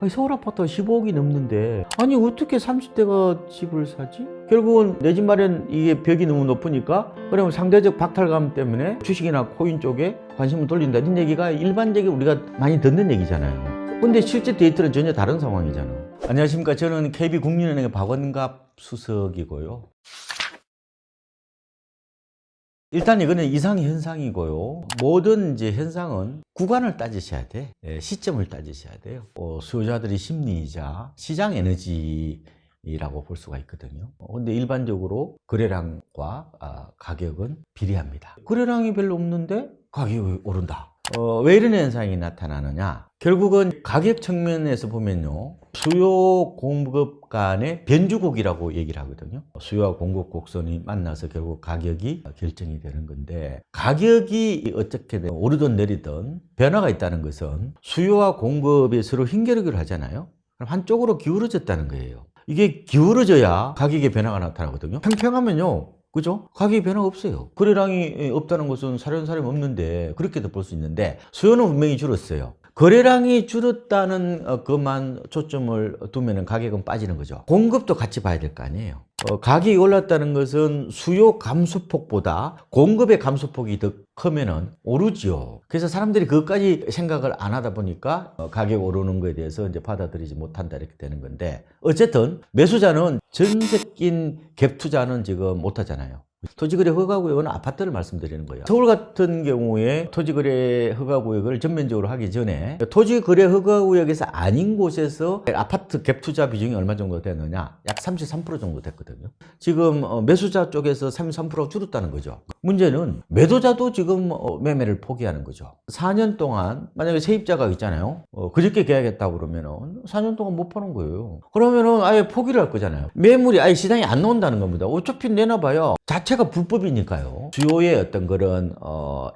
아니, 서울 아파트가 15억이 넘는데 아니 어떻게 30대가 집을 사지? 결국은 내 집 마련 이게 벽이 너무 높으니까 그러면 상대적 박탈감 때문에 주식이나 코인 쪽에 관심을 돌린다 이런 얘기가 일반적인 우리가 많이 듣는 얘기잖아요. 근데 실제 데이터는 전혀 다른 상황이잖아. 안녕하십니까. 저는 KB국민은행의 박원갑 수석이고요. 일단 이거는 이상현상이고요. 모든 이제 현상은 구간을 따지셔야 돼. 시점을 따지셔야 돼요. 수요자들의 심리이자 시장 에너지라고 볼 수가 있거든요. 근데 일반적으로 거래량과 가격은 비례합니다. 거래량이 별로 없는데 가격이 오른다. 왜 이런 현상이 나타나느냐? 결국은 가격 측면에서 보면요. 수요 공급 간의 변주곡이라고 얘기를 하거든요. 수요와 공급 곡선이 만나서 결국 가격이 결정이 되는 건데, 가격이 어떻게든 오르든 내리든 변화가 있다는 것은 수요와 공급이 서로 힘겨루기를 하잖아요. 그럼 한쪽으로 기울어졌다는 거예요. 이게 기울어져야 가격의 변화가 나타나거든요. 평평하면요. 그죠? 가격이 변화가 없어요. 거래량이 없다는 것은 사려는 사람이 없는데 그렇게도 볼 수 있는데, 수요는 분명히 줄었어요. 거래량이 줄었다는 것만 초점을 두면 가격은 빠지는 거죠. 공급도 같이 봐야 될 거 아니에요. 가격이 올랐다는 것은 수요 감소폭보다 공급의 감소폭이 더 크면은 오르죠. 그래서 사람들이 그것까지 생각을 안 하다 보니까 가격 오르는 거에 대해서 이제 받아들이지 못한다 이렇게 되는 건데, 어쨌든 매수자는 전세낀 갭 투자는 지금 못 하잖아요. 토지거래 허가구역은 아파트를 말씀드리는 거예요. 서울 같은 경우에 토지거래 허가구역을 전면적으로 하기 전에 토지거래 허가구역에서 아닌 곳에서 아파트 갭 투자 비중이 얼마 정도 됐느냐? 약 33% 정도 됐거든요. 지금 매수자 쪽에서 33%가 줄었다는 거죠. 문제는 매도자도 지금 매매를 포기하는 거죠. 4년 동안 만약에 세입자가 있잖아요. 그저께 계약했다고 그러면은 4년 동안 못 파는 거예요. 그러면은 아예 포기를 할 거잖아요. 매물이 아예 시장에 안 나온다는 겁니다. 어차피 내놔봐야 자체가 불법이니까요. 수요의 어떤 그런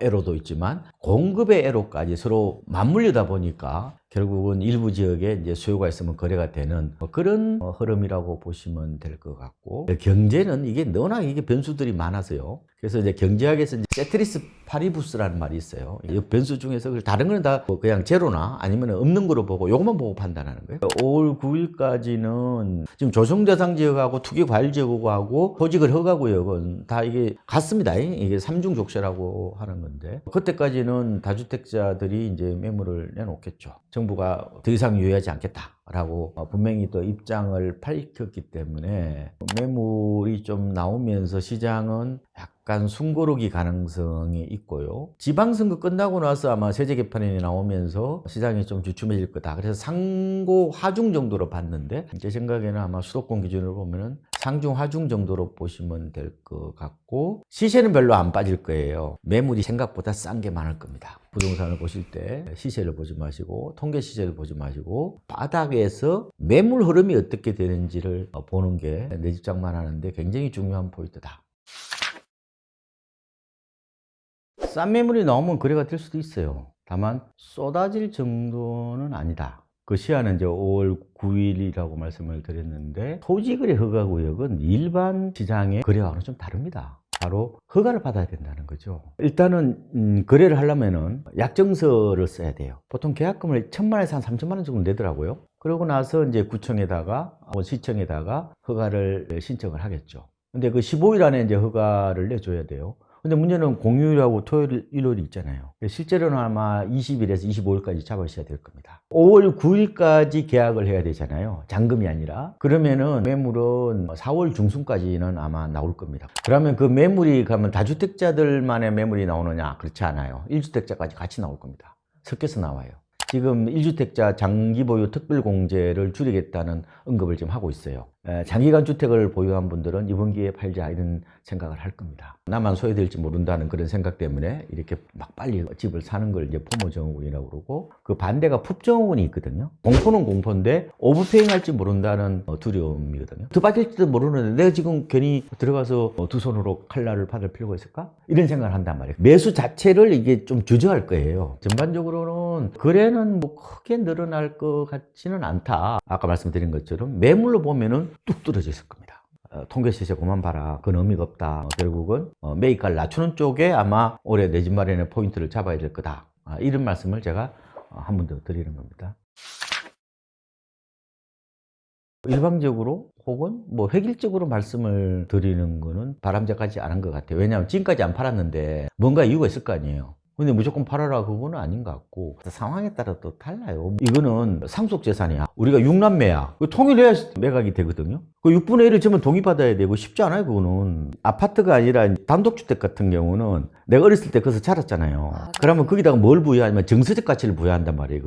애로도 있지만 공급의 애로까지 서로 맞물리다 보니까 결국은 일부 지역에 이제 수요가 있으면 거래가 되는 그런 흐름이라고 보시면 될 것 같고, 경제는 이게 너나 이게 변수들이 많아서요. 그래서 이제 경제학에서 이제 세트리스 파리부스라는 말이 있어요. 이 변수 중에서 다른 거는 다 그냥 제로나 아니면 없는 거로 보고 요것만 보고 판단하는 거예요. 5월 9일까지는 지금 조성대상 지역하고 투기과일 지역하고 토지거래 허가구역은 다 이게 같습니다. 이게 삼중족쇄라고 하는 건데, 그때까지는 다주택자들이 이제 매물을 내놓겠죠. 정부가 더 이상 유예하지 않겠다라고 분명히 또 입장을 밝혔기 때문에 매물이 좀 나오면서 시장은 약간 숨고르기 가능성이 있고요. 지방선거 끝나고 나서 아마 세제 개편이 나오면서 시장이 좀 주춤해질 거다. 그래서 상고 하중 정도로 봤는데, 제 생각에는 아마 수도권 기준으로 보면은 상중 하중 정도로 보시면 될 것 같고, 시세는 별로 안 빠질 거예요. 매물이 생각보다 싼 게 많을 겁니다. 부동산을 보실 때 시세를 보지 마시고 통계 시세를 보지 마시고 바닥에서 매물 흐름이 어떻게 되는지를 보는 게 내 집 장만하는데 굉장히 중요한 포인트다. 싼 매물이 나오면 거래가 될 수도 있어요. 다만 쏟아질 정도는 아니다. 그 시한은 이제 5월 9일이라고 말씀을 드렸는데, 토지거래 허가구역은 일반 시장의 거래와는 좀 다릅니다. 바로 허가를 받아야 된다는 거죠. 일단은 거래를 하려면은 약정서를 써야 돼요. 보통 계약금을 1,000만 원에서 한 3천만 원 정도 내더라고요. 그러고 나서 이제 구청에다가 시청에다가 허가를 신청을 하겠죠. 근데 그 15일 안에 이제 허가를 내줘야 돼요. 근데 문제는 공휴일하고 토요일, 일요일이 있잖아요. 실제로는 아마 20일에서 25일까지 잡으셔야 될 겁니다. 5월 9일까지 계약을 해야 되잖아요. 잔금이 아니라. 그러면은 매물은 4월 중순까지는 아마 나올 겁니다. 그러면 그 매물이 그러면 다주택자들만의 매물이 나오느냐? 그렇지 않아요. 1주택자까지 같이 나올 겁니다. 섞여서 나와요. 지금 1주택자 장기보유 특별공제를 줄이겠다는 언급을 지금 하고 있어요. 장기간 주택을 보유한 분들은 이번 기회에 팔자 이런 생각을 할 겁니다. 나만 소외될지 모른다는 그런 생각 때문에 이렇게 막 빨리 집을 사는 걸 이제 포모증후군이라고 그러고, 그 반대가 풋증후군이 있거든요. 공포는 공포인데 오버페잉 할지 모른다는 두려움이거든요. 더 빠질지도 모르는데 내가 지금 괜히 들어가서 두 손으로 칼날을 받을 필요가 있을까? 이런 생각을 한단 말이에요. 매수 자체를 이게 좀 주저할 거예요. 전반적으로는 거래는 뭐 크게 늘어날 것 같지는 않다. 아까 말씀드린 것처럼 매물로 보면은 뚝 떨어져 있을 겁니다. 통계 시세 그만 봐라. 그건 의미가 없다. 결국은 매입가를 낮추는 쪽에 아마 올해 내 집 마련의 포인트를 잡아야 될 거다. 이런 말씀을 제가 한 번 더 드리는 겁니다. 일방적으로 혹은 뭐 획일적으로 말씀을 드리는 거는 바람직하지 않은 것 같아요. 왜냐하면 지금까지 안 팔았는데 뭔가 이유가 있을 거 아니에요. 근데 무조건 팔아라 그거는 아닌 것 같고 상황에 따라 또 달라요. 이거는 상속재산이야. 우리가 6남매야. 통일해야 매각이 되거든요. 그 6분의 1을 지면 동의받아야 되고 쉽지 않아요. 그거는 아파트가 아니라 단독주택 같은 경우는 내가 어렸을 때 거기서 자랐잖아요. 그러면 거기다가 뭘 부여하냐면 정서적 가치를 부여한단 말이에요.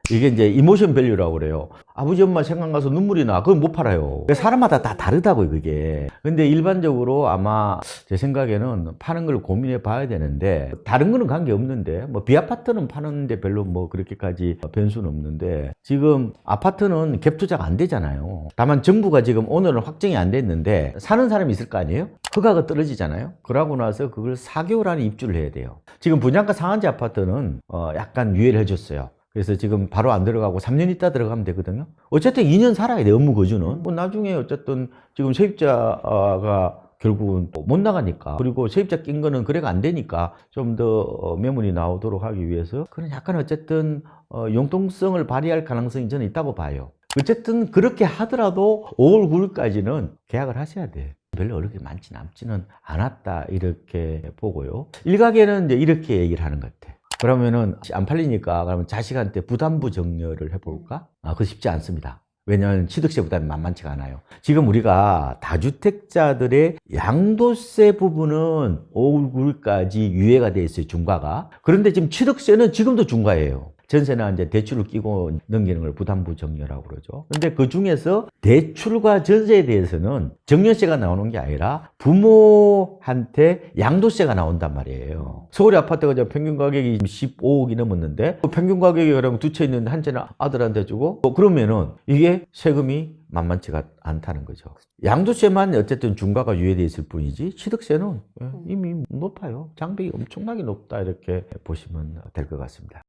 이게 이제 이모션 밸류라고 그래요. 아버지 엄마 생각나서 눈물이 나. 그건 못 팔아요. 사람마다 다 다르다고요, 그게. 근데 일반적으로 아마 제 생각에는 파는 걸 고민해 봐야 되는데, 다른 거는 관계 없는데, 뭐 비아파트는 파는데 별로 뭐 그렇게까지 변수는 없는데, 지금 아파트는 갭 투자가 안 되잖아요. 다만 정부가 지금 오늘은 확정이 안 됐는데, 사는 사람이 있을 거 아니에요? 허가가 떨어지잖아요. 그러고 나서 그걸 4개월 안에 입주를 해야 돼요. 지금 분양가 상한제 아파트는 약간 유예를 해줬어요. 그래서 지금 바로 안 들어가고 3년 있다 들어가면 되거든요. 어쨌든 2년 살아야 돼, 업무 거주는. 뭐 나중에 어쨌든 지금 세입자가 결국은 못 나가니까. 그리고 세입자 낀 거는 거래가 안 되니까 좀 더 매물이 나오도록 하기 위해서 그런 약간 어쨌든 융통성을 발휘할 가능성이 저는 있다고 봐요. 어쨌든 그렇게 하더라도 5월 9일까지는 계약을 하셔야 돼. 별로 어렵게 많지 남지는 않았다 이렇게 보고요. 일각에는 이제 이렇게 얘기를 하는 것 같아. 그러면은 안 팔리니까 그러면 자식한테 부담부 정려를 해볼까? 그거 쉽지 않습니다. 왜냐하면 취득세 부담이 만만치가 않아요. 지금 우리가 다주택자들의 양도세 부분은 5월 9일까지 유예가 돼 있어요, 중과가. 그런데 지금 취득세는 지금도 중과예요. 전세나 이제 대출을 끼고 넘기는 걸 부담부 정려라고 그러죠. 근데 그 중에서 대출과 전세에 대해서는 정려세가 나오는 게 아니라 부모한테 양도세가 나온단 말이에요. 서울의 아파트가 평균 가격이 15억이 넘었는데 평균 가격이 그러면 두 채 있는데 한 채는 아들한테 주고 그러면은 이게 세금이 만만치가 않다는 거죠. 양도세만 어쨌든 중과가 유예되어 있을 뿐이지 취득세는 이미 높아요. 장벽이 엄청나게 높다 이렇게 보시면 될 것 같습니다.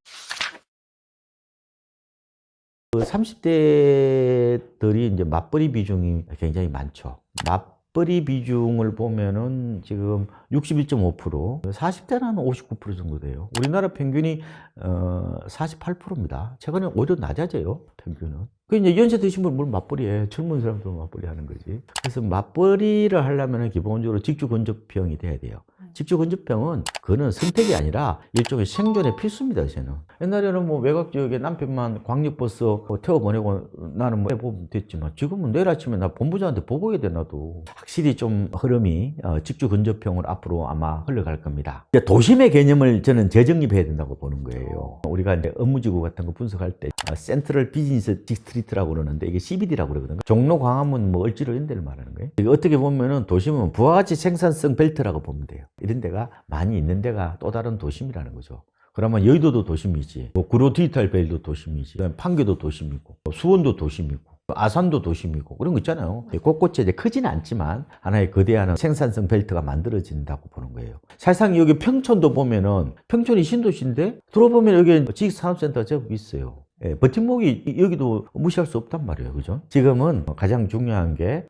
30대들이 이제 맞벌이 비중이 굉장히 많죠. 맞벌이 비중을 보면은 지금 61.5%, 40대는 한 59% 정도 돼요. 우리나라 평균이 48%입니다. 최근에 오히려 낮아져요, 평균은. 그 이제 연세 드신 분은 뭘 맞벌이해. 젊은 사람도 맞벌이 하는 거지. 그래서 맞벌이를 하려면 기본적으로 직주 근접형이 돼야 돼요. 직주 근접형은 그거는 선택이 아니라 일종의 생존의 필수입니다, 이제는. 옛날에는 뭐 외곽 지역에 남편만 광역버스 태워 보내고 나는 뭐 해보면 됐지만 지금은 내일 아침에 나 본부장한테 보고해야 돼, 나도. 확실히 좀 흐름이 직주 근접형으로 앞으로 아마 흘러갈 겁니다. 도심의 개념을 저는 재정립해야 된다고 보는 거예요. 우리가 이제 업무지구 같은 거 분석할 때 센트럴 비즈니스 디스트리트라고 그러는데 이게 CBD라고 그러거든요. 종로, 광화문, 뭐 을지로 이런 데를 말하는 거예요. 어떻게 보면은 도심은 부가가치 생산성 벨트라고 보면 돼요. 이런 데가 많이 있는 데가 또 다른 도심이라는 거죠. 그러면 여의도도 도심이지, 뭐 구로 디지털 벨도 도심이지, 판교도 도심이고, 수원도 도심이고, 아산도 도심이고 그런 거 있잖아요. 곳곳에 이제 크지는 않지만 하나의 거대한 생산성 벨트가 만들어진다고 보는 거예요. 사실상 여기 평촌도 보면은 평촌이 신도시인데 들어보면 여기 지식산업센터가 제법 있어요. 버팀목이 여기도 무시할 수 없단 말이에요. 그죠? 지금은 가장 중요한 게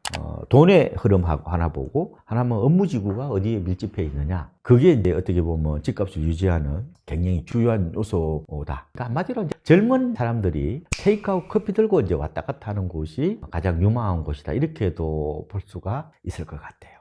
돈의 흐름하고 하나 보고 하나는 업무지구가 어디에 밀집해 있느냐. 그게 이제 어떻게 보면 집값을 유지하는 굉장히 중요한 요소다. 그러니까 한마디로 이제 젊은 사람들이 테이크아웃 커피 들고 이제 왔다 갔다 하는 곳이 가장 유망한 곳이다. 이렇게도 볼 수가 있을 것 같아요.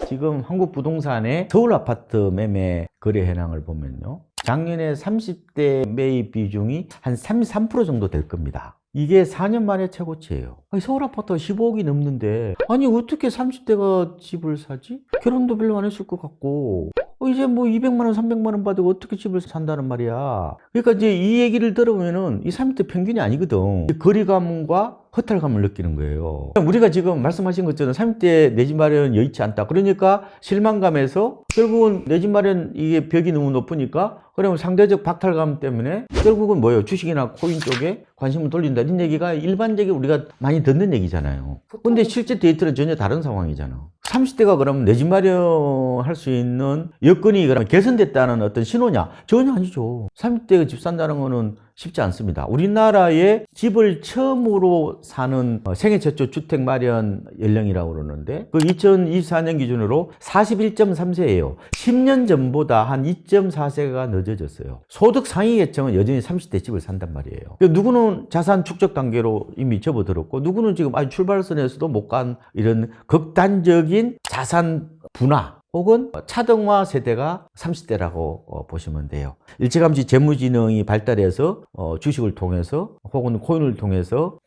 지금 한국부동산의 서울 아파트 매매 거래 현황을 보면요. 작년에 30대 매입 비중이 한 33% 정도 될 겁니다. 이게 4년 만에 최고치예요. 서울 아파트가 15억이 넘는데 아니 어떻게 30대가 집을 사지? 결혼도 별로 안 했을 것 같고 이제 뭐 200만 원, 300만 원 받고 어떻게 집을 산다는 말이야. 그러니까 이제 이 얘기를 들으면은 이 30대 평균이 아니거든. 거리감과 허탈감을 느끼는 거예요. 우리가 지금 말씀하신 것처럼 30대 내 집 마련 여의치 않다. 그러니까 실망감에서 결국은 내 집 마련 이게 벽이 너무 높으니까 그러면 상대적 박탈감 때문에 결국은 뭐예요? 주식이나 코인 쪽에 관심을 돌린다. 이런 얘기가 일반적으로 우리가 많이 듣는 얘기잖아요. 근데 실제 데이터는 전혀 다른 상황이잖아. 30대가 그러면 내 집 마련할 수 있는 여건이 그러면 개선됐다는 어떤 신호냐? 전혀 아니죠. 30대가 집 산다는 거는 쉽지 않습니다. 우리나라에 집을 처음으로 사는 생애 최초 주택 마련 연령이라고 그러는데 그 2024년 기준으로 41.3세예요. 10년 전보다 한 2.4세가 늦어졌어요. 소득 상위 계층은 여전히 30대 집을 산단 말이에요. 누구는 자산 축적 단계로 이미 접어들었고 누구는 지금 아직 출발선에서도 못 간 이런 극단적인 자산 분화 혹은 차등화 세대가 30대라고 보시면 돼요. 일찌감치 재무지능이 발달해서 주식을 통해서 혹은 코인을 통해서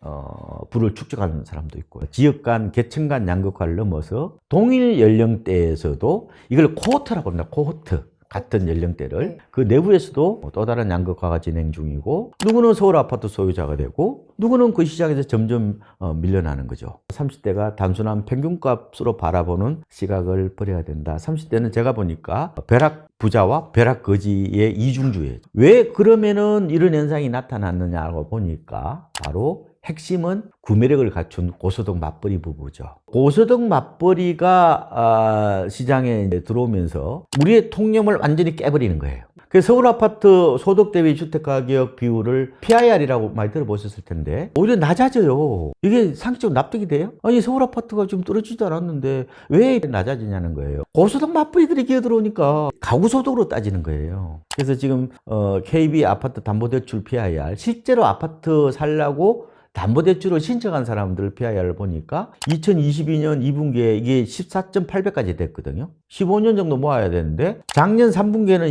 부를 축적하는 사람도 있고 지역 간, 계층 간 양극화를 넘어서 동일 연령대에서도 이걸 코호트라고 합니다. 코호트. 같은 연령대를 그 내부에서도 또 다른 양극화가 진행 중이고 누구는 서울 아파트 소유자가 되고 누구는 그 시장에서 점점 밀려나는 거죠. 30대가 단순한 평균값으로 바라보는 시각을 버려야 된다. 30대는 제가 보니까 벼락 부자와 벼락 거지의 이중주의예요. 왜 그러면은 이런 현상이 나타났느냐고 보니까 바로 핵심은 구매력을 갖춘 고소득 맞벌이 부부죠. 고소득 맞벌이가 시장에 들어오면서 우리의 통념을 완전히 깨버리는 거예요. 그래서 서울 아파트 소득 대비 주택가격 비율을 PIR이라고 많이 들어보셨을 텐데 오히려 낮아져요. 이게 상식적으로 납득이 돼요? 아니 서울 아파트가 좀 떨어지지도 않았는데 왜 낮아지냐는 거예요. 고소득 맞벌이들이 기어들어오니까 가구 소득으로 따지는 거예요. 그래서 지금 KB 아파트 담보대출 PIR 실제로 아파트 살라고 담보대출을 신청한 사람들 PIR을 보니까 2022년 2분기에 이게 14.8배까지 됐거든요. 15년 정도 모아야 되는데 작년 3분기에는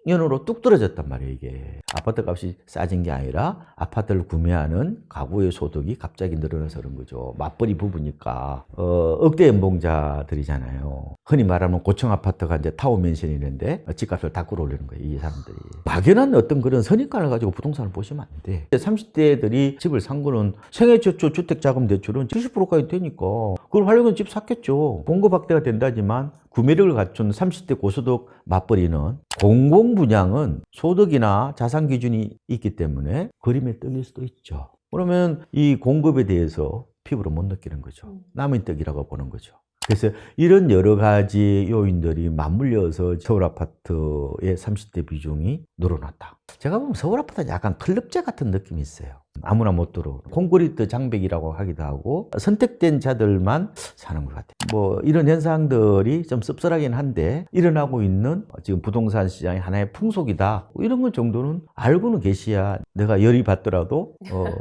10.6년으로 뚝 떨어졌단 말이에요. 이게 아파트 값이 싸진 게 아니라 아파트를 구매하는 가구의 소득이 갑자기 늘어나서 그런 거죠. 맞벌이 부부니까 억대 연봉자들이잖아요. 흔히 말하면 고층 아파트가 이제 타워 맨션이는데 집값을 다 끌어올리는 거예요. 이 사람들이 막연한 어떤 그런 선입관을 가지고 부동산을 보시면 안 돼. 30대들이 집을 산 거는 생애 최초 주택자금 대출은 70%까지 되니까 그걸 활용해서 집 샀겠죠. 공급 확대가 된다지만 구매력을 갖춘 30대 고소득 맞벌이는 공공분양은 소득이나 자산 기준이 있기 때문에 그림에 떨릴 수도 있죠. 그러면 이 공급에 대해서 피부로 못 느끼는 거죠. 남의 떡이라고 보는 거죠. 그래서 이런 여러 가지 요인들이 맞물려서 서울 아파트의 30대 비중이 늘어났다. 제가 보면 서울 아파트는 약간 클럽제 같은 느낌이 있어요. 아무나 못 들어. 콘크리트 장벽이라고 하기도 하고 선택된 자들만 사는 것 같아요. 뭐 이런 현상들이 좀 씁쓸하긴 한데 일어나고 있는 지금 부동산 시장의 하나의 풍속이다. 이런 것 정도는 알고는 계시야 내가 열이 받더라도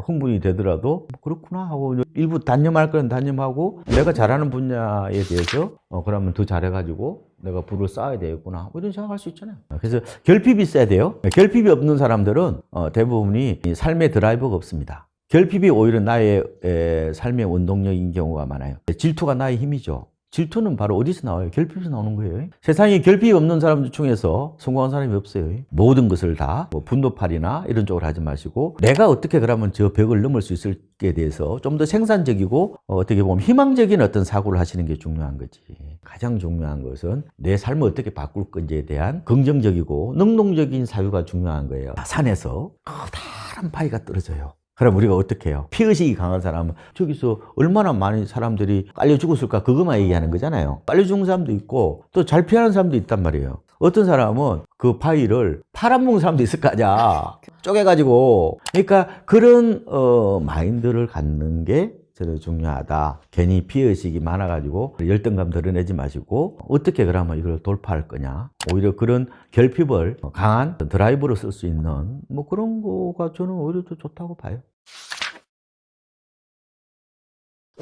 흥분이 되더라도 뭐 그렇구나 하고 일부 단념할 건 단념하고 내가 잘하는 분야에 대해서 그러면 더 잘해가지고 내가 부를 쌓아야 되겠구나 이런 생각할 수 있잖아요. 그래서 결핍이 있어야 돼요. 결핍이 없는 사람들은 대부분이 삶의 드라이버가 없습니다. 결핍이 오히려 나의 삶의 원동력인 경우가 많아요. 질투가 나의 힘이죠. 질투는 바로 어디서 나와요? 결핍에서 나오는 거예요. 세상에 결핍이 없는 사람들 중에서 성공한 사람이 없어요. 모든 것을 다 뭐 분노팔이나 이런 쪽으로 하지 마시고 내가 어떻게 그러면 저 벽을 넘을 수 있을지에 대해서 좀 더 생산적이고 어떻게 보면 희망적인 어떤 사고를 하시는 게 중요한 거지. 가장 중요한 것은 내 삶을 어떻게 바꿀 건지에 대한 긍정적이고 능동적인 사유가 중요한 거예요. 산에서 커다란 바위가 떨어져요. 그럼 우리가 어떻게 해요? 피의식이 강한 사람은 저기서 얼마나 많은 사람들이 깔려 죽었을까 그것만 얘기하는 거잖아요. 깔려 죽은 사람도 있고 또 잘 피하는 사람도 있단 말이에요. 어떤 사람은 그 바위를 팔아먹는 사람도 있을 거 아니야. 쪼개가지고. 그러니까 그런 마인드를 갖는 게 저도 중요하다. 괜히 피의식이 많아가지고 열등감 드러내지 마시고 어떻게 그러면 이걸 돌파할 거냐. 오히려 그런 결핍을 강한 드라이브로 쓸 수 있는 뭐 그런 거가 저는 오히려 더 좋다고 봐요.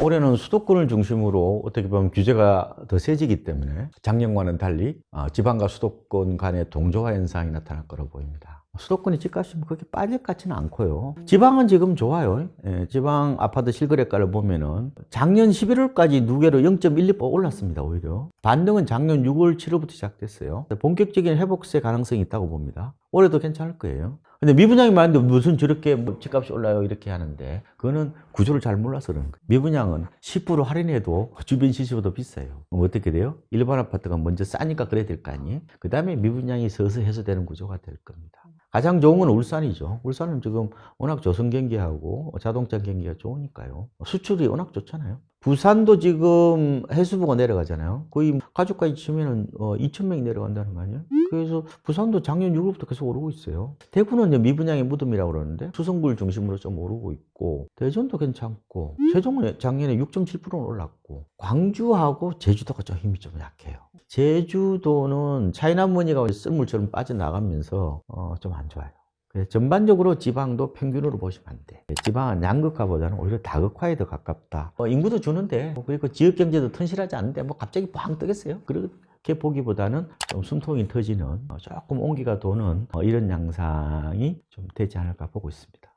올해는 수도권을 중심으로 어떻게 보면 규제가 더 세지기 때문에 작년과는 달리 지방과 수도권 간의 동조화 현상이 나타날 거라고 보입니다. 수도권이 집값이 그렇게 빠질 것 같지는 않고요. 지방은 지금 좋아요. 지방 아파트 실거래가를 보면은 작년 11월까지 누계로 0.12% 올랐습니다. 오히려 반등은 작년 6월, 7월부터 시작됐어요. 본격적인 회복세 가능성이 있다고 봅니다. 올해도 괜찮을 거예요. 근데 미분양이 많은데 무슨 저렇게 뭐 집값이 올라요 이렇게 하는데 그거는 구조를 잘 몰라서 그런 거예요. 미분양은 10% 할인해도 주변 시세보다 비싸요. 그럼 어떻게 돼요? 일반 아파트가 먼저 싸니까 그래야 될 거 아니에요? 그 다음에 미분양이 서서 해소되는 구조가 될 겁니다. 가장 좋은 건 울산이죠. 울산은 지금 워낙 조선 경기하고 자동차 경기가 좋으니까요. 수출이 워낙 좋잖아요. 부산도 지금 해수부가 내려가잖아요. 거의 가족까지 치면은 2,000명이 내려간다는 거 아니에요? 그래서 부산도 작년 6월부터 계속 오르고 있어요. 대구는 이제 미분양의 무덤이라고 그러는데 수성구를 중심으로 좀 오르고 있고, 대전도 괜찮고, 세종은 작년에 6.7%는 올랐고, 광주하고 제주도가 좀 힘이 좀 약해요. 제주도는 차이나머니가 썰물처럼 빠져나가면서 좀 안 좋아요. 그래서 전반적으로 지방도 평균으로 보시면 안 돼. 지방은 양극화보다는 오히려 다극화에 더 가깝다. 인구도 주는데, 그리고 지역 경제도 튼실하지 않은데, 뭐 갑자기 팡 뜨겠어요? 그렇게 보기보다는 좀 숨통이 터지는, 조금 온기가 도는 이런 양상이 좀 되지 않을까 보고 있습니다.